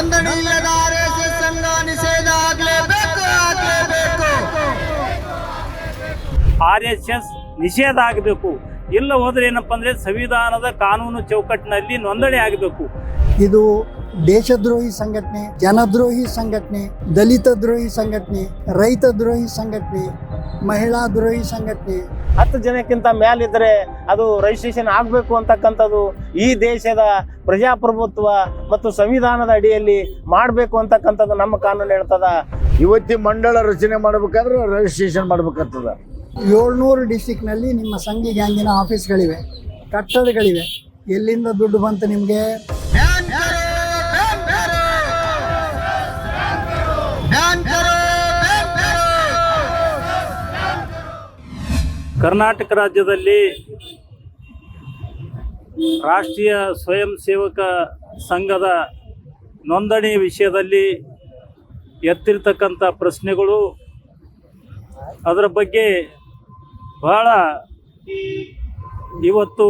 ನೋಂದಣಿ ಇಲ್ಲದ RSS ಸಂಘ ನಿಷೇಧ ಆಗಲೇಬೇಕು. RSS ನಿಷೇಧ ಆಗಬೇಕು. ಇಲ್ಲ ಹೋದ್ರೆ ಏನಪ್ಪ ಅಂದರೆ ಸಂವಿಧಾನದ ಕಾನೂನು ಚೌಕಟ್ಟಿನಲ್ಲಿ ನೋಂದಣಿ ಆಗಬೇಕು. ಇದು ದೇಶದ್ರೋಹಿ ಸಂಘಟನೆ, ಜನದ್ರೋಹಿ ಸಂಘಟನೆ, ದಲಿತ ದ್ರೋಹಿ ಸಂಘಟನೆ, ರೈತ ದ್ರೋಹಿ ಸಂಘಟನೆ, ಮಹಿಳಾ ದ್ರೋಹಿ ಸಂಘಟನೆ. 10 ಜನಕ್ಕಿಂತ ಮೇಲಿದ್ರೆ ಅದು ರಿಜಿಸ್ಟ್ರೇಷನ್ ಆಗಬೇಕು ಅಂತಕ್ಕಂಥದ್ದು ಈ ದೇಶದ ಪ್ರಜಾಪ್ರಭುತ್ವ ಮತ್ತು ಸಂವಿಧಾನದ ಅಡಿಯಲ್ಲಿ ಮಾಡಬೇಕು ಅಂತಕ್ಕಂಥದ್ದು ನಮ್ಮ ಕಾನೂನು ಹೇಳ್ತದ. ಇವತ್ತಿ ಮಂಡಳ ರಚನೆ ಮಾಡಬೇಕಾದ್ರೆ ರಿಜಿಸ್ಟ್ರೇಷನ್ ಮಾಡ್ಬೇಕಾಗ್ತದ. 700 ಡಿಸ್ಟಿಕ್ನಲ್ಲಿ ನಿಮ್ಮ ಸಂಘ ಗ್ಯಾಂಗಿನ ಆಫೀಸ್ಗಳಿವೆ, ಕಟ್ಟಡಗಳಿವೆ. ಎಲ್ಲಿಂದ ದುಡ್ಡು ಬಂತು ನಿಮಗೆ? ಕರ್ನಾಟಕ ರಾಜ್ಯದಲ್ಲಿ ರಾಷ್ಟ್ರೀಯ ಸ್ವಯಂ ಸೇವಕ ಸಂಘದ ನೋಂದಣಿ ವಿಷಯದಲ್ಲಿ ಎತ್ತಿರ್ತಕ್ಕಂಥ ಪ್ರಶ್ನೆಗಳು, ಅದರ ಬಗ್ಗೆ ಬಹಳ ಇವತ್ತು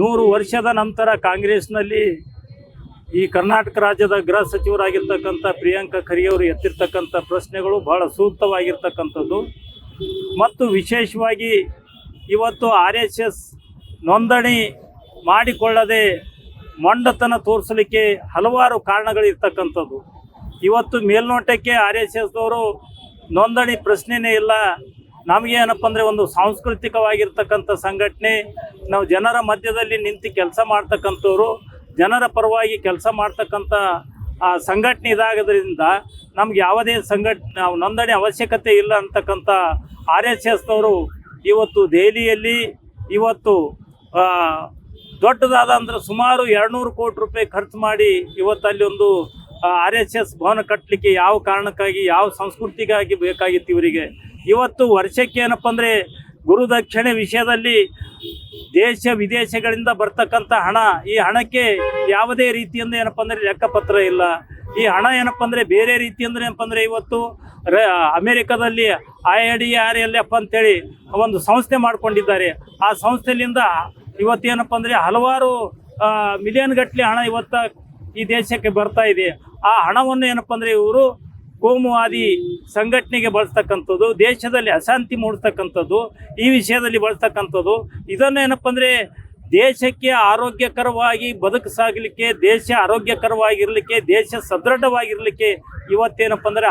100 ವರ್ಷದ ನಂತರ ಕಾಂಗ್ರೆಸ್ನಲ್ಲಿ ಈ ಕರ್ನಾಟಕ ರಾಜ್ಯದ ಗೃಹ ಸಚಿವರಾಗಿರ್ತಕ್ಕಂಥ ಪ್ರಿಯಾಂಕಾ ಖರ್ಗೆ ಅವರು ಎತ್ತಿರ್ತಕ್ಕಂಥ ಪ್ರಶ್ನೆಗಳು ಬಹಳ ಸೂಕ್ತವಾಗಿರ್ತಕ್ಕಂಥದ್ದು. ಮತ್ತು ವಿಶೇಷವಾಗಿ ಇವತ್ತು RSS ನೋಂದಣಿ ಮಾಡಿಕೊಳ್ಳದೆ ಮೊಂಡತನ ತೋರಿಸಲಿಕ್ಕೆ ಹಲವಾರು ಕಾರಣಗಳಿರ್ತಕ್ಕಂಥದ್ದು. ಇವತ್ತು ಮೇಲ್ನೋಟಕ್ಕೆ RSSದವರು ನೋಂದಣಿ ಪ್ರಶ್ನೆಯೇ ಇಲ್ಲ, ನಮಗೆ ಏನಪ್ಪ ಅಂದರೆ ಒಂದು ಸಾಂಸ್ಕೃತಿಕವಾಗಿರ್ತಕ್ಕಂಥ ಸಂಘಟನೆ, ನಾವು ಜನರ ಮಧ್ಯದಲ್ಲಿ ನಿಂತು ಕೆಲಸ ಮಾಡ್ತಕ್ಕಂಥವ್ರು, ಜನರ ಪರವಾಗಿ ಕೆಲಸ ಮಾಡ್ತಕ್ಕಂಥ ಸಂಘಟನೆ ಇದಾಗೋದ್ರಿಂದ ನಮ್ಗೆ ಯಾವುದೇ ನೋಂದಣಿ ಅವಶ್ಯಕತೆ ಇಲ್ಲ ಅಂತಕ್ಕಂಥ RSSದವರು ಇವತ್ತು ದೆಹಲಿಯಲ್ಲಿ ಇವತ್ತು ದೊಡ್ಡದಾದ ಅಂದರೆ ಸುಮಾರು 200 ಕೋಟಿ ರೂಪಾಯಿ ಖರ್ಚು ಮಾಡಿ ಇವತ್ತು ಅಲ್ಲಿ ಒಂದು RSS ಭವನ ಕಟ್ಟಲಿಕ್ಕೆ ಯಾವ ಕಾರಣಕ್ಕಾಗಿ, ಯಾವ ಸಂಸ್ಕೃತಿಗಾಗಿ ಬೇಕಾಗಿತ್ತು ಇವರಿಗೆ. ಇವತ್ತು ವರ್ಷಕ್ಕೆ ಏನಪ್ಪ ಅಂದರೆ ಗುರುದಕ್ಷಿಣೆ ವಿಷಯದಲ್ಲಿ ದೇಶ ವಿದೇಶಗಳಿಂದ ಬರ್ತಕ್ಕಂಥ ಹಣ, ಈ ಹಣಕ್ಕೆ ಯಾವುದೇ ರೀತಿಯಿಂದ ಏನಪ್ಪ ಅಂದರೆ ಲೆಕ್ಕಪತ್ರ ಇಲ್ಲ. ಈ ಹಣ ಏನಪ್ಪ ಅಂದರೆ ಬೇರೆ ರೀತಿಯಿಂದ ಏನಪ್ಪ ಅಂದರೆ ಇವತ್ತು ಅಮೇರಿಕಾದಲ್ಲಿ IDRLF ಅಂತೇಳಿ ಒಂದು ಸಂಸ್ಥೆ ಮಾಡಿಕೊಂಡಿದ್ದಾರೆ. ಆ ಸಂಸ್ಥೆಯಿಂದ ಇವತ್ತೇನಪ್ಪ ಅಂದರೆ ಹಲವಾರು ಮಿಲಿಯನ್ ಗಟ್ಟಲೆ ಹಣ ಇವತ್ತು ಈ ದೇಶಕ್ಕೆ ಬರ್ತಾ ಇದೆ. ಆ ಹಣವನ್ನು ಏನಪ್ಪ ಅಂದರೆ ಇವರು ಕೋಮುವಾದಿ ಸಂಘಟನೆಗೆ ಬಳಸ್ತಕ್ಕಂಥದ್ದು, ದೇಶದಲ್ಲಿ ಅಶಾಂತಿ ಮೂಡಿಸ್ತಕ್ಕಂಥದ್ದು, ಈ ವಿಷಯದಲ್ಲಿ ಬಳಸ್ತಕ್ಕಂಥದ್ದು. ಇದನ್ನು ಏನಪ್ಪ ಅಂದರೆ ದೇಶಕ್ಕೆ ಆರೋಗ್ಯಕರವಾಗಿ ಬದುಕು ದೇಶ ಆರೋಗ್ಯಕರವಾಗಿರಲಿಕ್ಕೆ, ದೇಶ ಸದೃಢವಾಗಿರಲಿಕ್ಕೆ ಇವತ್ತೇನಪ್ಪ ಅಂದರೆ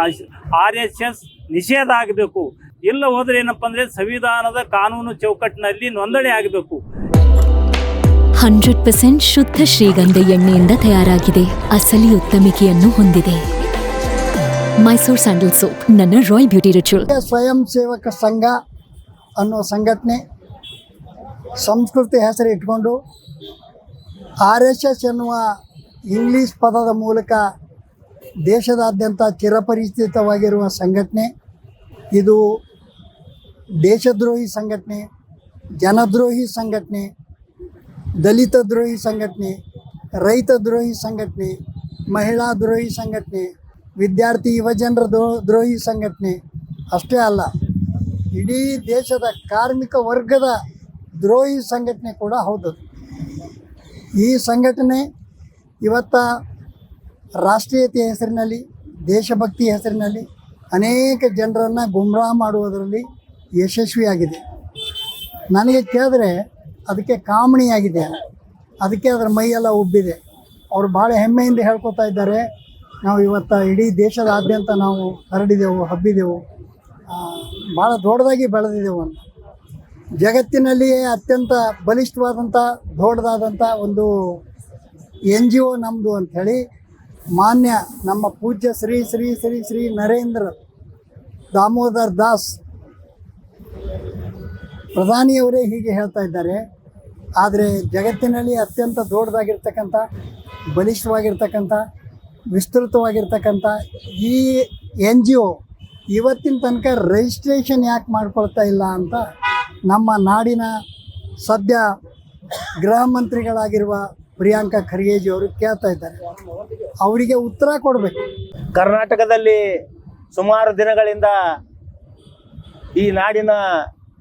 RSS ನಿಷೇಧ ಆಗಬೇಕು. ಇಲ್ಲ ಹೋದರೆ ಏನಪ್ಪ ಅಂದರೆ ಸಂವಿಧಾನದ ಕಾನೂನು ಚೌಕಟ್ಟಿನಲ್ಲಿ ನೋಂದಣಿ ಆಗಬೇಕು. 100% ಶುದ್ಧ ಶ್ರೀಗಂಧ ಎಣ್ಣೆಯಿಂದ ತಯಾರಾಗಿದೆ. ಅಸಲಿ ಉತ್ತಮಿಕೆಯನ್ನು ಹೊಂದಿದೆ. ಮೈಸೂರು ಸ್ಯಾಂಡಲ್ ಸೋಪ್, ನನ್ನ ರಾಯಲ್ ಬ್ಯೂಟಿ ರಿಚುವಲ್. ಸ್ವಯಂ ಸೇವಕ ಸಂಘ ಅನ್ನೋ ಸಂಘಟನೆ ಸಂಸ್ಕೃತಿ ಹೆಸರು ಇಟ್ಕೊಂಡು RSS ಎನ್ನುವ ಇಂಗ್ಲೀಷ್ ಪದದ ಮೂಲಕ ದೇಶದಾದ್ಯಂತ ಚಿರಪರಿಚಿತವಾಗಿರುವ ಸಂಘಟನೆ. ಇದು ದೇಶದ್ರೋಹಿ ಸಂಘಟನೆ, ಜನದ್ರೋಹಿ ಸಂಘಟನೆ, ದಲಿತ ದ್ರೋಹಿ ಸಂಘಟನೆ, ರೈತ ದ್ರೋಹಿ ಸಂಘಟನೆ, ಮಹಿಳಾ ದ್ರೋಹಿ ಸಂಘಟನೆ, ವಿದ್ಯಾರ್ಥಿ ಯುವಜನರ ದ್ರೋಹಿ ಸಂಘಟನೆ ಅಷ್ಟೇ ಅಲ್ಲ, ಇಡೀ ದೇಶದ ಕಾರ್ಮಿಕ ವರ್ಗದ ದ್ರೋಹಿ ಸಂಘಟನೆ ಕೂಡ ಹೌದು. ಈ ಸಂಘಟನೆ ಇವತ್ತ ರಾಷ್ಟ್ರೀಯತೆ ಹೆಸರಿನಲ್ಲಿ, ದೇಶಭಕ್ತಿ ಹೆಸರಿನಲ್ಲಿ ಅನೇಕ ಜನರನ್ನು ಗುಮ್ರಾಹ ಮಾಡುವುದರಲ್ಲಿ ಯಶಸ್ವಿಯಾಗಿದೆ. ನನಗೆ ಕೇಳಿದ್ರೆ ಅದಕ್ಕೆ ಕಾಮಣಿಯಾಗಿದೆ, ಅದಕ್ಕೆ ಅದರ ಮೈಯೆಲ್ಲ ಉಬ್ಬಿದೆ. ಅವರು ಭಾಳ ಹೆಮ್ಮೆಯಿಂದ ಹೇಳ್ಕೊತಾ ಇದ್ದಾರೆ, ನಾವು ಇವತ್ತು ಇಡೀ ದೇಶದಾದ್ಯಂತ ನಾವು ಹರಡಿದೆವು, ಹಬ್ಬಿದೆವು, ಭಾಳ ದೊಡ್ಡದಾಗಿ ಬೆಳೆದಿದ್ದೆವು ಅಂತ. ಜಗತ್ತಿನಲ್ಲಿಯೇ ಅತ್ಯಂತ ಬಲಿಷ್ಠವಾದಂಥ ದೊಡ್ಡದಾದಂಥ ಒಂದು NGO ನಮ್ಮದು ಅಂಥೇಳಿ ಮಾನ್ಯ ನಮ್ಮ ಪೂಜ್ಯ ಶ್ರೀ ಶ್ರೀ ಶ್ರೀ ಶ್ರೀ ನರೇಂದ್ರ ದಾಮೋದರ್ ದಾಸ್ ಪ್ರಧಾನಿಯವರೇ ಹೀಗೆ ಹೇಳ್ತಾ ಇದ್ದಾರೆ. ಆದರೆ ಜಗತ್ತಿನಲ್ಲಿ ಅತ್ಯಂತ ದೊಡ್ಡದಾಗಿರ್ತಕ್ಕಂಥ, ಬಲಿಷ್ಠವಾಗಿರ್ತಕ್ಕಂಥ, ವಿಸ್ತೃತವಾಗಿರ್ತಕ್ಕಂಥ ಈ NGO ಇವತ್ತಿನ ತನಕ ರಿಜಿಸ್ಟ್ರೇಷನ್ ಯಾಕೆ ಮಾಡ್ಕೊಳ್ತಾ ಇಲ್ಲ ಅಂತ ನಮ್ಮ ನಾಡಿನ ಸದ್ಯ ಗೃಹ ಮಂತ್ರಿಗಳಾಗಿರುವ ಪ್ರಿಯಾಂಕಾ ಖರ್ಗೆಜಿಯವರು ಕೇಳ್ತಾ ಇದ್ದಾರೆ. ಅವರಿಗೆ ಉತ್ತರ ಕೊಡಬೇಕು. ಕರ್ನಾಟಕದಲ್ಲಿ ಸುಮಾರು ದಿನಗಳಿಂದ ಈ ನಾಡಿನ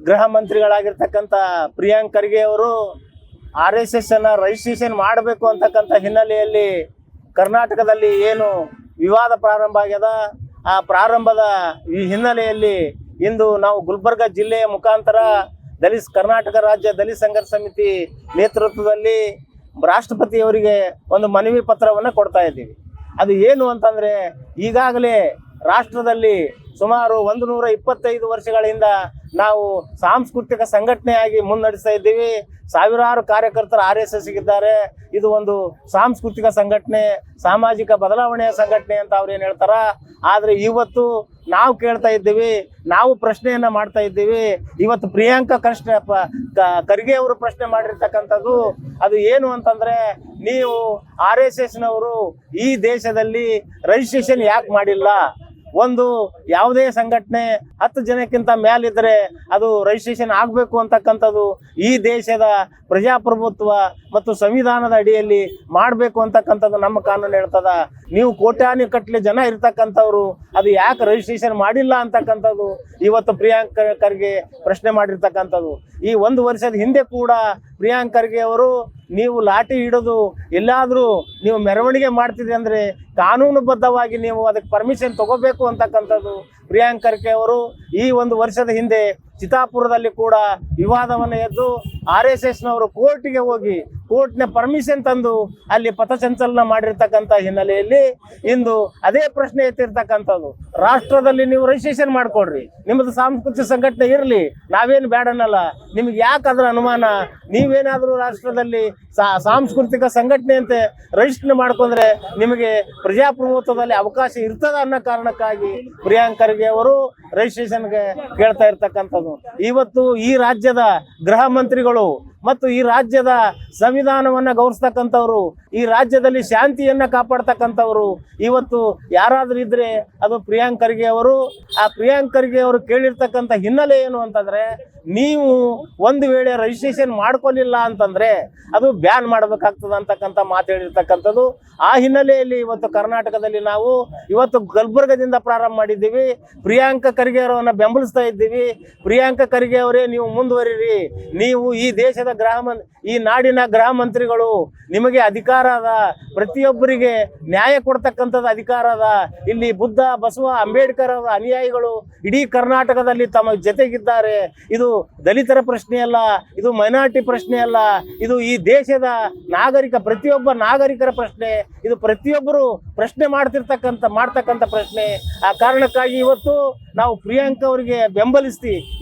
ಗೃಹ ಮಂತ್ರಿಗಳಾಗಿರ್ತಕ್ಕಂಥ ಪ್ರಿಯಾಂಕ್ ಖರ್ಗೆ ಅವರು RSS ಅನ್ನು ರಿಜಿಸ್ಟ್ರೇಷನ್ ಮಾಡಬೇಕು ಅಂತಕ್ಕಂಥ ಹಿನ್ನೆಲೆಯಲ್ಲಿ ಕರ್ನಾಟಕದಲ್ಲಿ ಏನು ವಿವಾದ ಪ್ರಾರಂಭ ಆಗ್ಯದ, ಆ ಪ್ರಾರಂಭದ ಈ ಹಿನ್ನೆಲೆಯಲ್ಲಿ ಇಂದು ನಾವು ಗುಲ್ಬರ್ಗ ಜಿಲ್ಲೆಯ ಮುಖಾಂತರ ಕರ್ನಾಟಕ ರಾಜ್ಯ ದಲಿತ ಸಂಘರ್ಷ ಸಮಿತಿ ನೇತೃತ್ವದಲ್ಲಿ ರಾಷ್ಟ್ರಪತಿಯವರಿಗೆ ಒಂದು ಮನವಿ ಪತ್ರವನ್ನು ಕೊಡ್ತಾ ಇದ್ದೀವಿ. ಅದು ಏನು ಅಂತಂದರೆ, ಈಗಾಗಲೇ ರಾಷ್ಟ್ರದಲ್ಲಿ ಸುಮಾರು 125 ವರ್ಷಗಳಿಂದ ನಾವು ಸಾಂಸ್ಕೃತಿಕ ಸಂಘಟನೆಯಾಗಿ ಮುನ್ನಡೆಸ್ತಾ ಇದ್ದೀವಿ. ಸಾವಿರಾರು ಕಾರ್ಯಕರ್ತರು RSS ಇದ್ದಾರೆ. ಇದು ಒಂದು ಸಾಂಸ್ಕೃತಿಕ ಸಂಘಟನೆ, ಸಾಮಾಜಿಕ ಬದಲಾವಣೆಯ ಸಂಘಟನೆ ಅಂತ ಅವ್ರು ಏನು ಹೇಳ್ತಾರ. ಆದರೆ ಇವತ್ತು ನಾವು ಕೇಳ್ತಾ ಇದ್ದೀವಿ, ನಾವು ಪ್ರಶ್ನೆಯನ್ನು ಮಾಡ್ತಾ ಇದ್ದೀವಿ. ಇವತ್ತು ಪ್ರಿಯಾಂಕಾ ಖರ್ಗೆ ಅವರು ಪ್ರಶ್ನೆ ಮಾಡಿರ್ತಕ್ಕಂಥದ್ದು ಅದು ಏನು ಅಂತಂದರೆ, ನೀವು RSSನವರು ಈ ದೇಶದಲ್ಲಿ ರಿಜಿಸ್ಟ್ರೇಷನ್ ಯಾಕೆ ಮಾಡಿಲ್ಲ? ಒಂದು ಯಾವುದೇ ಸಂಘಟನೆ 10 ಜನಕ್ಕಿಂತ ಮೇಲಿದ್ರೆ ಅದು ರಿಜಿಸ್ಟ್ರೇಷನ್ ಆಗಬೇಕು ಅಂತಕ್ಕಂಥದ್ದು ಈ ದೇಶದ ಪ್ರಜಾಪ್ರಭುತ್ವ ಮತ್ತು ಸಂವಿಧಾನದ ಅಡಿಯಲ್ಲಿ ಮಾಡಬೇಕು ಅಂತಕ್ಕಂಥದ್ದು ನಮ್ಮ ಕಾನೂನು ಹೇಳ್ತದ. ನೀವು ಕೋಟ್ಯಾನಿ ಕಟ್ಲೆ ಜನ ಇರ್ತಕ್ಕಂಥವ್ರು ಅದು ಯಾಕೆ ರಿಜಿಸ್ಟ್ರೇಷನ್ ಮಾಡಿಲ್ಲ ಅಂತಕ್ಕಂಥದ್ದು ಇವತ್ತು ಪ್ರಿಯಾಂಕಾ ಖರ್ಗೆ ಪ್ರಶ್ನೆ ಮಾಡಿರ್ತಕ್ಕಂಥದ್ದು. ಈ 1 ವರ್ಷದ ಹಿಂದೆ ಕೂಡ ಪ್ರಿಯಾಂಕಾ ಖರ್ಗೆ ಅವರು ನೀವು ಲಾಠಿ ಹಿಡಿದು ಎಲ್ಲಾದರೂ ನೀವು ಮೆರವಣಿಗೆ ಮಾಡ್ತಿದ್ರಿ ಅಂದರೆ ಕಾನೂನುಬದ್ಧವಾಗಿ ನೀವು ಅದಕ್ಕೆ ಪರ್ಮಿಷನ್ ತಗೋಬೇಕು ಅಂತಕ್ಕಂಥದ್ದು ಪ್ರಿಯಾಂಕಾ ಖರ್ಗೆ ಅವರು ಈ 1 ವರ್ಷದ ಹಿಂದೆ ಚಿತ್ತಾಪುರದಲ್ಲಿ ಕೂಡ ವಿವಾದವನ್ನು ಎದ್ದು RSSನವರು ಕೋರ್ಟಿಗೆ ಹೋಗಿ ಕೋರ್ಟ್ನ ಪರ್ಮಿಷನ್ ತಂದು ಅಲ್ಲಿ ಪಥಸಂಚಲನ ಮಾಡಿರ್ತಕ್ಕಂಥ ಹಿನ್ನೆಲೆಯಲ್ಲಿ ಇಂದು ಅದೇ ಪ್ರಶ್ನೆ ಎತ್ತಿರ್ತಕ್ಕಂಥದ್ದು. ರಾಷ್ಟ್ರದಲ್ಲಿ ನೀವು ರಿಜಿಸ್ಟ್ರೇಷನ್ ಮಾಡ್ಕೊಡ್ರಿ, ನಿಮ್ಮದು ಸಾಂಸ್ಕೃತಿಕ ಸಂಘಟನೆ ಇರಲಿ, ನಾವೇನು ಬೇಡನ್ನಲ್ಲ. ನಿಮ್ಗೆ ಯಾಕೆ ಅದರ ಅನುಮಾನ? ನೀವೇನಾದರೂ ರಾಷ್ಟ್ರದಲ್ಲಿ ಸಾಂಸ್ಕೃತಿಕ ಸಂಘಟನೆ ಅಂತ ರಿಜಿಸ್ಟರ್ ಮಾಡ್ಕೊಂಡ್ರೆ ನಿಮಗೆ ಪ್ರಜಾಪ್ರಭುತ್ವದಲ್ಲಿ ಅವಕಾಶ ಇರ್ತದ ಅನ್ನೋ ಕಾರಣಕ್ಕಾಗಿ ಪ್ರಿಯಾಂಕಾ ಖರ್ಗೆ ಅವರು ರಿಜಿಸ್ಟ್ರೇಷನ್ಗೆ ಕೇಳ್ತಾ ಇರ್ತಕ್ಕಂಥದ್ದು. ಇವತ್ತು ಈ ರಾಜ್ಯದ ಗೃಹ ಮಂತ್ರಿಗಳು ಮತ್ತು ಈ ರಾಜ್ಯದ ಸಂವಿಧಾನವನ್ನು ಗೌರವಿಸ್ತಕ್ಕಂಥವ್ರು, ಈ ರಾಜ್ಯದಲ್ಲಿ ಶಾಂತಿಯನ್ನು ಕಾಪಾಡ್ತಕ್ಕಂಥವ್ರು ಇವತ್ತು ಯಾರಾದರೂ ಇದ್ರೆ ಅದು ಪ್ರಿಯಾಂಕಾ ಖರ್ಗೆ ಅವರು. ಆ ಪ್ರಿಯಾಂಕಾ ಖರ್ಗೆ ಅವರು ಕೇಳಿರ್ತಕ್ಕಂಥ ಹಿನ್ನೆಲೆ ಏನು ಅಂತಂದರೆ, ನೀವು ಒಂದು ವೇಳೆ ರಿಜಿಸ್ಟ್ರೇಷನ್ ಮಾಡ್ಕೊಳ್ಳಿಲ್ಲ ಅಂತಂದರೆ ಅದು ಬ್ಯಾನ್ ಮಾಡಬೇಕಾಗ್ತದೆ ಅಂತಕ್ಕಂಥ ಮಾತು ಹೇಳಿರ್ತಕ್ಕಂಥದ್ದು. ಆ ಹಿನ್ನೆಲೆಯಲ್ಲಿ ಇವತ್ತು ಕರ್ನಾಟಕದಲ್ಲಿ ನಾವು ಇವತ್ತು ಗುಲ್ಬರ್ಗದಿಂದ ಪ್ರಾರಂಭ ಮಾಡಿದ್ದೀವಿ. ಪ್ರಿಯಾಂಕಾ ಖರ್ಗೆ ಅವರನ್ನು ಬೆಂಬಲಿಸ್ತಾ ಇದ್ದೀವಿ. ಪ್ರಿಯಾಂಕಾ ಖರ್ಗೆ ಅವರೇ ನೀವು ಮುಂದುವರಿರಿ, ನೀವು ಈ ದೇಶದ ಈ ನಾಡಿನ ಗೃಹ ಮಂತ್ರಿಗಳು, ನಿಮಗೆ ಅಧಿಕಾರ ಅದ, ಪ್ರತಿಯೊಬ್ಬರಿಗೆ ನ್ಯಾಯ ಕೊಡ್ತಕ್ಕಂಥದ್ದು ಅಧಿಕಾರ ಅದ. ಇಲ್ಲಿ ಬುದ್ಧ ಬಸವ ಅಂಬೇಡ್ಕರ್ ಅವರ ಅನುಯಾಯಿಗಳು ಇಡೀ ಕರ್ನಾಟಕದಲ್ಲಿ ತಮ್ಮ ಜೊತೆಗಿದ್ದಾರೆ. ಇದು ದಲಿತರ ಪ್ರಶ್ನೆ ಅಲ್ಲ, ಇದು ಮೈನಾರಿಟಿ ಪ್ರಶ್ನೆ ಅಲ್ಲ, ಇದು ಈ ದೇಶದ ಪ್ರತಿಯೊಬ್ಬ ನಾಗರಿಕರ ಪ್ರಶ್ನೆ. ಇದು ಪ್ರತಿಯೊಬ್ಬರು ಪ್ರಶ್ನೆ ಮಾಡ್ತಕ್ಕಂಥ ಪ್ರಶ್ನೆ. ಆ ಕಾರಣಕ್ಕಾಗಿ ಇವತ್ತು ನಾವು ಪ್ರಿಯಾಂಕಾ ಅವರಿಗೆ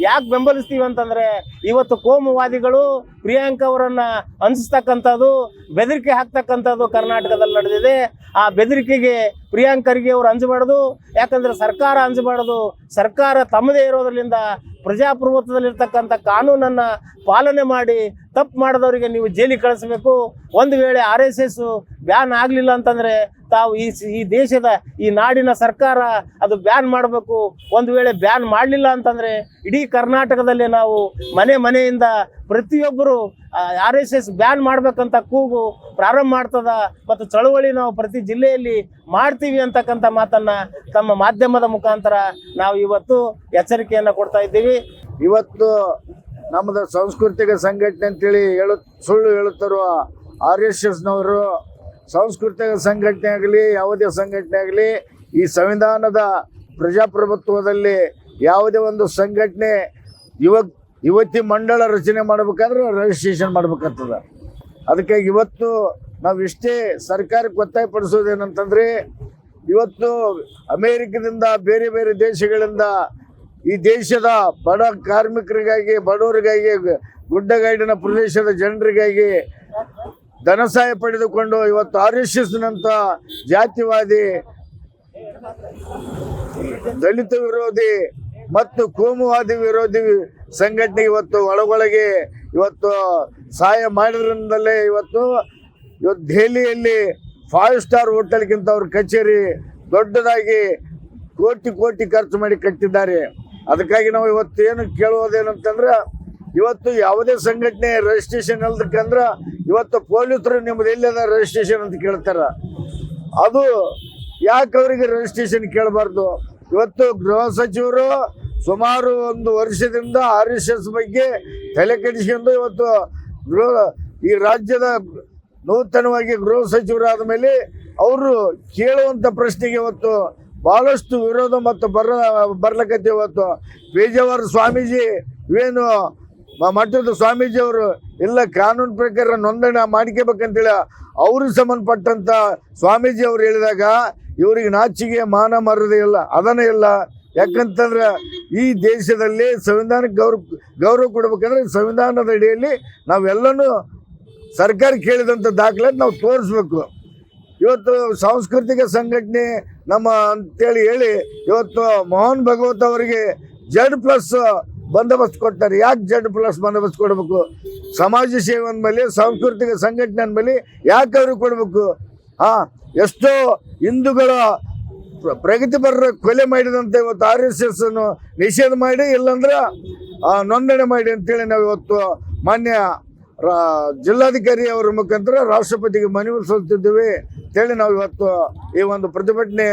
ಯಾಕೆ ಬೆಂಬಲಿಸ್ತೀವಿ ಅಂತಂದ್ರೆ, ಇವತ್ತು ಕೋಮುವಾದಿಗಳು ಪ್ರಿಯಾಂಕಾ ಅವರನ್ನ ಅನಿಸ್ತಕ್ಕಂಥದ್ದು, ಬೆದರಿಕೆ ಹಾಕ್ತಕ್ಕಂಥದ್ದು ಕರ್ನಾಟಕದಲ್ಲಿ ನಡೆದಿದೆ. ಆ ಬೆದರಿಕೆಗೆ ಪ್ರಿಯಾಂಕಾ ಖರ್ಗೆ ಅವರು ಅಂಜಬಾರ್ದು. ಯಾಕಂದ್ರೆ ಸರ್ಕಾರ ಅಂಜಬಾರ್ದು. ಸರ್ಕಾರ ತಮ್ಮದೇ ಇರೋದ್ರಿಂದ ಪ್ರಜಾಪ್ರಭುತ್ವದಲ್ಲಿರ್ತಕ್ಕಂಥ ಕಾನೂನನ್ನು ಪಾಲನೆ ಮಾಡಿ ತಪ್ಪು ಮಾಡಿದವರಿಗೆ ನೀವು ಜೈಲಿಗೆ ಕಳಿಸಬೇಕು. ಒಂದು ವೇಳೆ RSS ಬ್ಯಾನ್ ಆಗಲಿಲ್ಲ ಅಂತಂದರೆ ತಾವು ಈ ದೇಶದ ಈ ನಾಡಿನ ಸರ್ಕಾರ ಅದು ಬ್ಯಾನ್ ಮಾಡಬೇಕು. ಒಂದು ವೇಳೆ ಬ್ಯಾನ್ ಮಾಡಲಿಲ್ಲ ಅಂತಂದರೆ ಇಡೀ ಕರ್ನಾಟಕದಲ್ಲಿ ನಾವು ಮನೆಯಿಂದ ಪ್ರತಿಯೊಬ್ಬರು RSS ಬ್ಯಾನ್ ಮಾಡಬೇಕಂತ ಕೂಗು ಪ್ರಾರಂಭ ಮಾಡ್ತದ ಮತ್ತು ಚಳವಳಿ ನಾವು ಪ್ರತಿ ಜಿಲ್ಲೆಯಲ್ಲಿ ಮಾಡ್ತೀವಿ ಅಂತಕ್ಕಂಥ ಮಾತನ್ನು ತಮ್ಮ ಮಾಧ್ಯಮದ ಮುಖಾಂತರ ನಾವು ಇವತ್ತು ಎಚ್ಚರಿಕೆಯನ್ನು ಕೊಡ್ತಾ ಇದ್ದೀವಿ. ಇವತ್ತು ನಮ್ಮದು ಸಾಂಸ್ಕೃತಿಕ ಸಂಘಟನೆ ಅಂತೇಳಿ ಸುಳ್ಳು ಹೇಳುತ್ತಿರುವ RSSನವರು ಸಾಂಸ್ಕೃತಿಕ ಸಂಘಟನೆ ಆಗಲಿ ಯಾವುದೇ ಸಂಘಟನೆ ಆಗಲಿ ಈ ಸಂವಿಧಾನದ ಪ್ರಜಾಪ್ರಭುತ್ವದಲ್ಲಿ ಯಾವುದೇ ಒಂದು ಸಂಘಟನೆ ಯುವತಿ ಮಂಡಳ ರಚನೆ ಮಾಡಬೇಕಾದ್ರೆ ರಿಜಿಸ್ಟ್ರೇಷನ್ ಮಾಡಬೇಕಾಗ್ತದೆ. ಅದಕ್ಕಾಗಿ ಇವತ್ತು ನಾವು ಇಷ್ಟೇ ಸರ್ಕಾರಕ್ಕೆ ಒತ್ತಾಯಪಡಿಸೋದೇನಂತಂದರೆ, ಇವತ್ತು ಅಮೇರಿಕದಿಂದ ಬೇರೆ ಬೇರೆ ದೇಶಗಳಿಂದ ಈ ದೇಶದ ಬಡ ಕಾರ್ಮಿಕರಿಗಾಗಿ, ಬಡವರಿಗಾಗಿ, ಗುಡ್ಡಗಾಡಿನ ಪ್ರದೇಶದ ಜನರಿಗಾಗಿ ಧನಸಹಾಯ ಪಡೆದುಕೊಂಡು ಇವತ್ತು RSSನಂಥ ಜಾತಿವಾದಿ, ದಲಿತ ವಿರೋಧಿ ಮತ್ತು ಕೋಮುವಾದಿ ವಿರೋಧಿ ಸಂಘಟನೆ ಇವತ್ತು ಒಳಗೊಳಗೆ ಸಹಾಯ ಮಾಡಿದ್ರಿಂದಲೇ ಇವತ್ತು ದೆಹಲಿಯಲ್ಲಿ 5 ಸ್ಟಾರ್ ಹೋಟೆಲ್ಗಿಂತ ಅವ್ರ ಕಚೇರಿ ದೊಡ್ಡದಾಗಿ ಕೋಟಿ ಖರ್ಚು ಮಾಡಿ ಕಟ್ಟಿದ್ದಾರೆ. ಅದಕ್ಕಾಗಿ ನಾವು ಇವತ್ತು ಏನು ಕೇಳುವುದೇನಂತಂದ್ರೆ, ಇವತ್ತು ಯಾವುದೇ ಸಂಘಟನೆ ರಿಜಿಸ್ಟ್ರೇಷನ್ ಇಲ್ದಕ್ಕಂದ್ರೆ ಇವತ್ತು ಪೊಲೀಸರು ನಿಮ್ಮದು ಎಲ್ಲದ ರಿಜಿಸ್ಟ್ರೇಷನ್ ಅಂತ ಕೇಳ್ತಾರೆ. ಅದು ಯಾಕೆ ಅವರಿಗೆ ರಿಜಿಸ್ಟ್ರೇಷನ್ ಕೇಳಬಾರ್ದು? ಇವತ್ತು ಗೃಹ ಸಚಿವರು ಸುಮಾರು 1 ವರ್ಷದಿಂದ RSS ಬಗ್ಗೆ ತಲೆ ಕೆಡಿಸಿಕೊಂಡು ಇವತ್ತು ಈ ರಾಜ್ಯದ ನೂತನವಾಗಿ ಗೃಹ ಸಚಿವರಾದ ಮೇಲೆ ಅವರು ಕೇಳುವಂಥ ಪ್ರಶ್ನೆಗೆ ಇವತ್ತು ಬಹಳಷ್ಟು ವಿರೋಧ ಮತ್ತು ಬರ್ಲಕತ್ತೆ. ಇವತ್ತು ಪೇಜಾವರ ಸ್ವಾಮೀಜಿ ಏನು ಮಠದ ಸ್ವಾಮೀಜಿ ಅವರು ಎಲ್ಲ ಕಾನೂನು ಪ್ರಕಾರ ನೋಂದಣಿ ಮಾಡ್ಕೋಬೇಕಂತೇಳಿ ಅವ್ರಿಗೆ ಸಂಬಂಧಪಟ್ಟಂತ ಸ್ವಾಮೀಜಿ ಅವ್ರು ಹೇಳಿದಾಗ ಇವ್ರಿಗೆ ನಾಚಿಗೆ ಮಾನ ಮರ್ಯಾದೆ ಇಲ್ಲ, ಅದನ್ನೇ ಇಲ್ಲ. ಯಾಕಂತಂದ್ರೆ ಈ ದೇಶದಲ್ಲಿ ಸಂವಿಧಾನಕ್ಕೆ ಗೌರವ ಕೊಡ್ಬೇಕಂದ್ರೆ ಸಂವಿಧಾನದ ಅಡಿಯಲ್ಲಿ ನಾವೆಲ್ಲನೂ ಸರ್ಕಾರ ಕೇಳಿದಂಥ ದಾಖಲಾತಿ ನಾವು ತೋರಿಸ್ಬೇಕು. ಇವತ್ತು ಸಾಂಸ್ಕೃತಿಕ ಸಂಘಟನೆ ನಮ್ಮ ಅಂತೇಳಿ ಹೇಳಿ ಇವತ್ತು ಮೋಹನ್ ಭಾಗವತ್ ಅವರಿಗೆ Z+ ಬಂದೋಬಸ್ತ್ ಕೊಡ್ತಾರೆ. ಯಾಕೆ Z+ ಬಂದೋಬಸ್ತ್ ಕೊಡಬೇಕು? ಸಮಾಜ ಸೇವೆ ಅಂದಮೇಲೆ ಸಾಂಸ್ಕೃತಿಕ ಸಂಘಟನೆ ಅಂದಮೇಲೆ ಯಾಕೆ ಅವ್ರಿಗೆ ಕೊಡಬೇಕು? ಎಷ್ಟೋ ಹಿಂದೂಗಳ ಪ್ರಗತಿಪರರ ಕೊಲೆ ಮಾಡಿದಂತೆ ಇವತ್ತು RSS ಅನ್ನು ನಿಷೇಧ ಮಾಡಿ, ಇಲ್ಲಾಂದ್ರೆ ನೋಂದಣಿ ಮಾಡಿ ಅಂತೇಳಿ ನಾವು ಇವತ್ತು ಮಾನ್ಯ ಜಿಲ್ಲಾಧಿಕಾರಿ ಅವರ ಮುಖಾಂತರ ರಾಷ್ಟ್ರಪತಿಗೆ ಮನವಿ ಸಲ್ಲಿಸಿದ್ದೇವೆ ಅಂತೇಳಿ ನಾವು ಇವತ್ತು ಈ ಒಂದು ಪ್ರತಿಭಟನೆ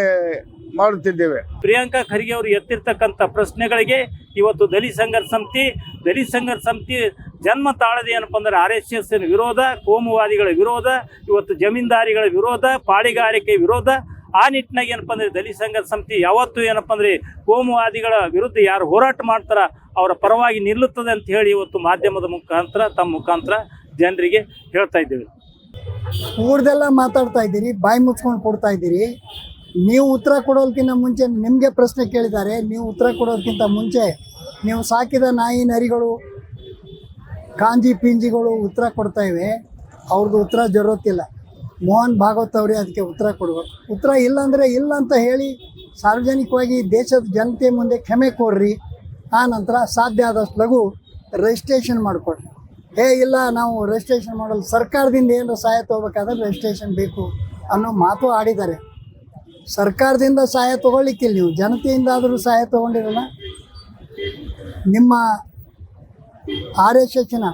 ಮಾಡುತ್ತಿದ್ದೇವೆ. ಪ್ರಿಯಾಂಕಾ ಖರ್ಗೆ ಅವರು ಎತ್ತಿರ್ತಕ್ಕಂಥ ಪ್ರಶ್ನೆಗಳಿಗೆ ಇವತ್ತು ದಲಿತ ಸಂಘರ್ಷ ಸಮಿತಿ ಜನ್ಮ ತಾಳದೆ ಏನಪ್ಪ ಅಂದ್ರೆ RSS ವಿರೋಧ, ಕೋಮುವಾದಿಗಳ ವಿರೋಧ, ಇವತ್ತು ಜಮೀನ್ದಾರಿಗಳ ವಿರೋಧ, ಪಾಳಿಗಾರಿಕೆ ವಿರೋಧ. ಆ ನಿಟ್ಟಿನಾಗ ಏನಪ್ಪ ಅಂದ್ರೆ ದಲಿತ ಸಂಘರ್ಷ ಸಮಿತಿ ಯಾವತ್ತೂ ಏನಪ್ಪ ಅಂದ್ರೆ ಕೋಮುವಾದಿಗಳ ವಿರುದ್ಧ ಯಾರು ಹೋರಾಟ ಮಾಡ್ತಾರ ಅವರ ಪರವಾಗಿ ನಿಲ್ಲುತ್ತದೆ ಅಂತ ಹೇಳಿ ಇವತ್ತು ಮಾಧ್ಯಮದ ಮುಖಾಂತರ ತಮ್ಮ ಮುಖಾಂತರ ಜನರಿಗೆ ಹೇಳ್ತಾ ಇದ್ದೇವೆ. ಊರ್ದೆಲ್ಲ ಮಾತಾಡ್ತಾ ಇದ್ದೀರಿ, ಬಾಯಿ ಮುಚ್ಕೊಂಡು ಕೊಡ್ತಾ ಇದ್ದೀರಿ. ನೀವು ಉತ್ತರ ಕೊಡೋದಕ್ಕಿಂತ ಮುಂಚೆ ನಿಮಗೆ ಪ್ರಶ್ನೆ ಕೇಳಿದ್ದಾರೆ. ನೀವು ಉತ್ತರ ಕೊಡೋದಕ್ಕಿಂತ ಮುಂಚೆ ನೀವು ಸಾಕಿದ ನಾಯಿ ನರಿಗಳು, ಕಾಂಜಿ ಪಿಂಜಿಗಳು ಉತ್ತರ ಕೊಡ್ತಾ ಇವೆ. ಅವ್ರದ್ದು ಉತ್ತರ ಜರುತ್ತಿಲ್ಲ. ಮೋಹನ್ ಭಾಗವತ್ ಅವರೇ ಅದಕ್ಕೆ ಉತ್ತರ ಕೊಡಬೇಕು. ಉತ್ತರ ಇಲ್ಲ ಅಂದರೆ ಇಲ್ಲ ಅಂತ ಹೇಳಿ ಸಾರ್ವಜನಿಕವಾಗಿ ದೇಶದ ಜನತೆ ಮುಂದೆ ಕ್ಷಮೆ ಕೊಡ್ರಿ. ಆ ನಂತರ ಸಾಧ್ಯ ಆದಷ್ಟು ಲಘು ರಿಜಿಸ್ಟ್ರೇಷನ್ ಮಾಡಿಕೊಡ್ರಿ. ಇಲ್ಲ ನಾವು ರಿಜಿಸ್ಟ್ರೇಷನ್ ಮಾಡಲು ಸರ್ಕಾರದಿಂದ ಏನಾರ ಸಹಾಯ ತೊಗೋಬೇಕಾದ್ರೆ ರಿಜಿಸ್ಟ್ರೇಷನ್ ಬೇಕು ಅನ್ನೋ ಮಾತು ಆಡಿದ್ದಾರೆ. ಸರ್ಕಾರದಿಂದ ಸಹಾಯ ತೊಗೊಳ್ಲಿಕ್ಕಿಲ್ಲ, ನೀವು ಜನತೆಯಿಂದಾದರೂ ಸಹಾಯ ತೊಗೊಂಡಿರಲ್ಲ. ನಿಮ್ಮ RSSನ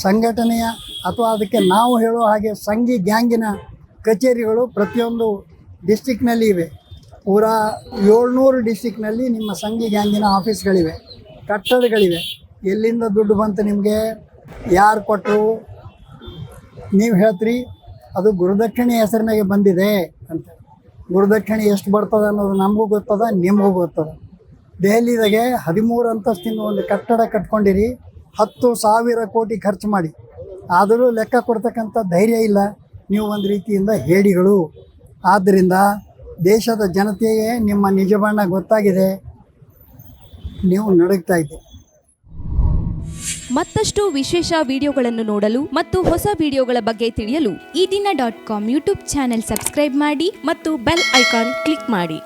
ಸಂಘಟನೆಯ ಅಥವಾ ಅದಕ್ಕೆ ನಾವು ಹೇಳೋ ಹಾಗೆ ಸಂಘಿ ಗ್ಯಾಂಗಿನ ಕಚೇರಿಗಳು ಪ್ರತಿಯೊಂದು ಡಿಸ್ಟಿಕ್ನಲ್ಲಿ ಇವೆ. ಪೂರಾ 700 ಡಿಸ್ಟಿಕ್ನಲ್ಲಿ ನಿಮ್ಮ ಸಂಘಿ ಗ್ಯಾಂಗಿನ ಆಫೀಸ್ಗಳಿವೆ, ಕಟ್ಟಡಗಳಿವೆ. ಎಲ್ಲಿಂದ ದುಡ್ಡು ಬಂತು ನಿಮಗೆ, ಯಾರು ಕೊಟ್ಟರು? ನೀವು ಹೇಳ್ತೀರಿ ಅದು ಗುರುದಕ್ಷಿಣೆ ಹೆಸರಿನಾಗೆ ಬಂದಿದೆ ಅಂತ. ಗುರುದಕ್ಷಿಣೆ ಎಷ್ಟು ಬರ್ತದೆ ಅನ್ನೋದು ನಮಗೂ ಗೊತ್ತದ, ನಿಮಗೂ ಗೊತ್ತದ. ದೆಹಲಿದಾಗೆ 13 ಅಂತಸ್ತಿನ ಒಂದು ಕಟ್ಟಡ ಕಟ್ಕೊಂಡಿರಿ, 10,000 ಕೋಟಿ ಖರ್ಚು ಮಾಡಿ. ಆದರೂ ಲೆಕ್ಕ ಕೊಡ್ತಕ್ಕಂಥ ಧೈರ್ಯ ಇಲ್ಲ. ನೀವು ಒಂದು ರೀತಿಯಿಂದ ಹೇಡಿಗಳು. ಆದ್ದರಿಂದ ದೇಶದ ಜನತೆಗೆ ನಿಮ್ಮ ನಿಜ ಬಣ್ಣ ಗೊತ್ತಾಗಿದೆ, ನೀವು ನಡುಗ್ತಾ ಇದ್ದೀರಿ. ಮತ್ತಷ್ಟು ವಿಶೇಷ ವಿಡಿಯೋಗಳನ್ನು ನೋಡಲು ಮತ್ತು ಹೊಸ ವಿಡಿಯೋಗಳ ಬಗ್ಗೆ ತಿಳಿಯಲು EDina.com ಯೂಟ್ಯೂಬ್ ಚಾನೆಲ್ ಸಬ್ಸ್ಕ್ರೈಬ್ ಮಾಡಿ ಮತ್ತು ಬೆಲ್ ಐಕಾನ್ ಕ್ಲಿಕ್ ಮಾಡಿ.